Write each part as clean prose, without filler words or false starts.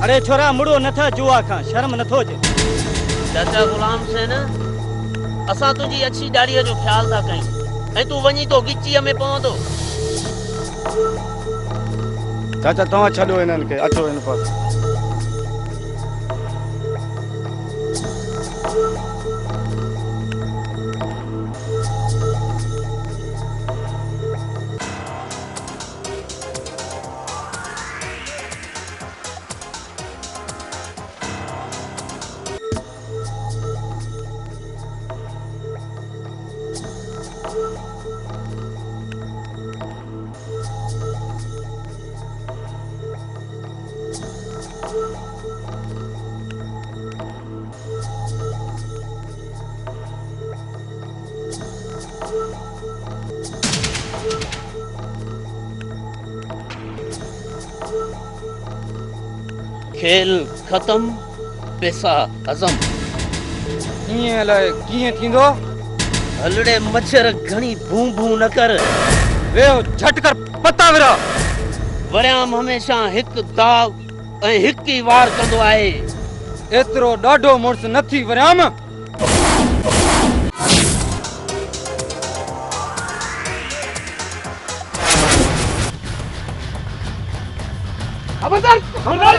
अरे छोरा मुड़ो नथा जुआ खां शर्म नथो जे। चाचा गुलाम सेन असा तुझी अच्छी दाढ़ीअ जो ख्याल था कयूं ऐं तू वञी तो गिचीअ में पवंदो। चाचा तव्हां छॾो हिननि खे, अचो हिन पासे। खेल खत्म पैसा हज़म। कीअं अलाए कीअं थींदो? हलड़े मच्छर घणी भूं भूं न कर। वेहो झट कर पता विरा। वरियाम हमेशा हिकु दाव ऐं हिकु ई वार कंदो आहे। एतिरो ॾाढो मुड़स न थी वरियाम। खबरदार खबरदार।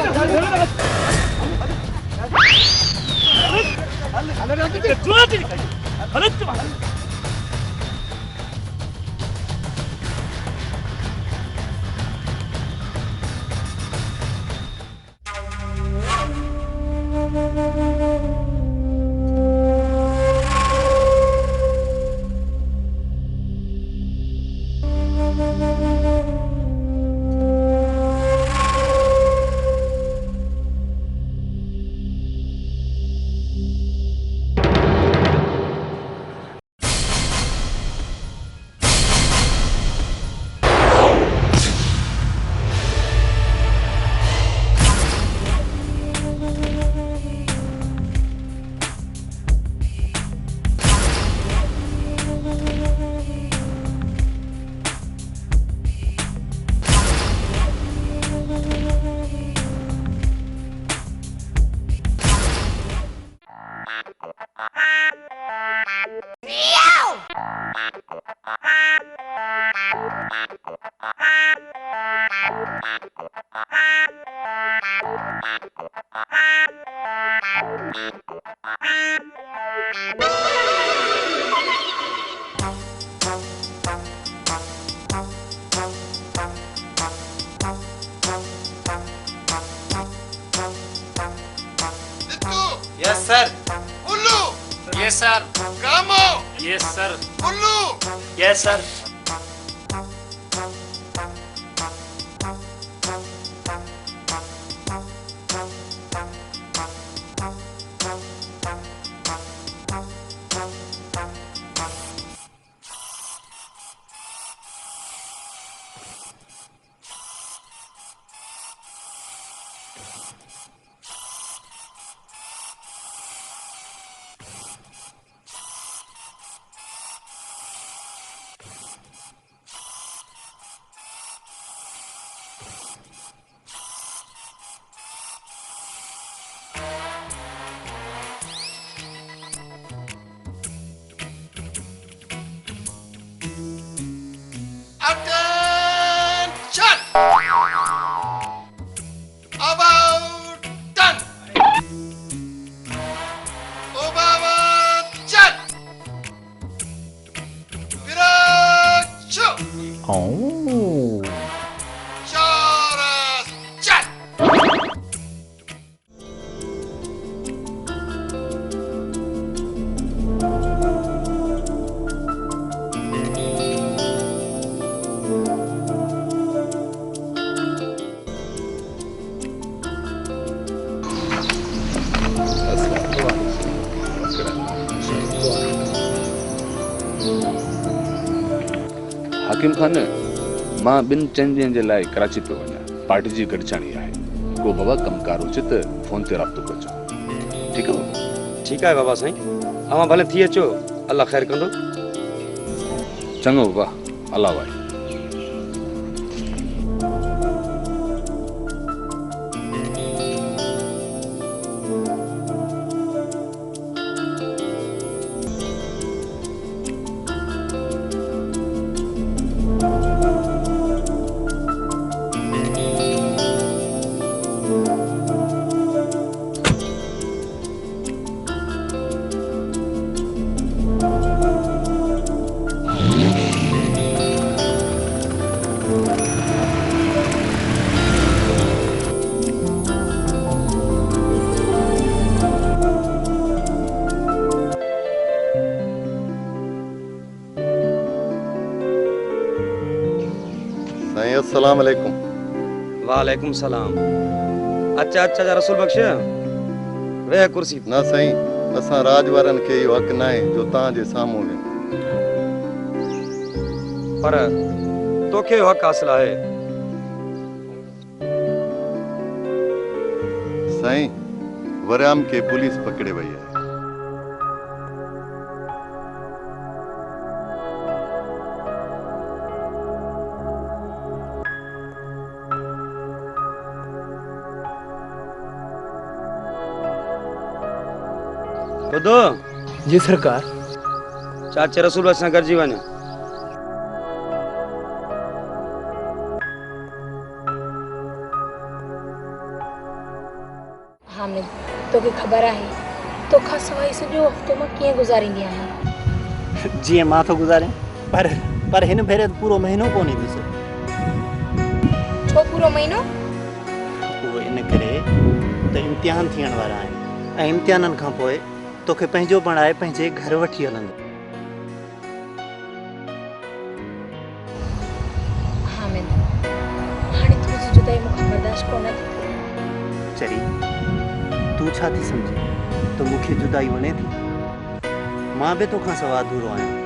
Yes, sir. Ullu. Yes, sir. Kamo. Yes, sir. Ullu. Yes, sir. Attention! About done. About chat. Viracho. Oh. Charas chat. हाकिम खान मां 2 चंदनि जे लाइ कराची पे वञा पार्टी जी गॾिजाणी आहे को बाबा कमकार हुजे त फोन ते राब्तो कजो ठीकु आहे ठीक है बाबा साईं अवां भले थी अचो अल्लाह ख़ैर कंदो चङो बाबा अल्लाह भाई अस्सलाम वालेकुम। वालेकुम सलाम। अच्छा अच्छा जा रसूल बख्श वे कुर्सी ना साईं, असां राज वारनि खे इहो हक़ न आहे जो तव्हां जे साम्हूं वेहूं। पर तोखे हक़ हासिल आहे। साईं, वरियाम खे पुलिस पकड़े वई आहे। ॿुधो जी सरकार। चाचे रसूल बख्श सां गॾिजी वञ। हामिद, तोखे ख़बर आहे तोखां सवाइ सॼो हफ़्तो मां कीअं गुज़ारींदी आहियां। जीअं मां थो गुज़ारियां, पर हिन भेरे पूरो महीनो कोन ईंदुसि। छो पूरो महीनो? उहो इन करे त इम्तिहान थियण वारा आहिनि ऐं इम्तिहाननि खां पोइ तोखे पंहिंजो बणाए पंहिंजे घर वठी हलंदो। हामिद, हाणे तुंहिंजी जुदाई मूंखां बर्दाश्त कोन थी थिए। चरी, तूं छा थी सम्झे त मूंखे जुदाई वणे थी? मां बि तोखां सवाइ अधूरो आहियां।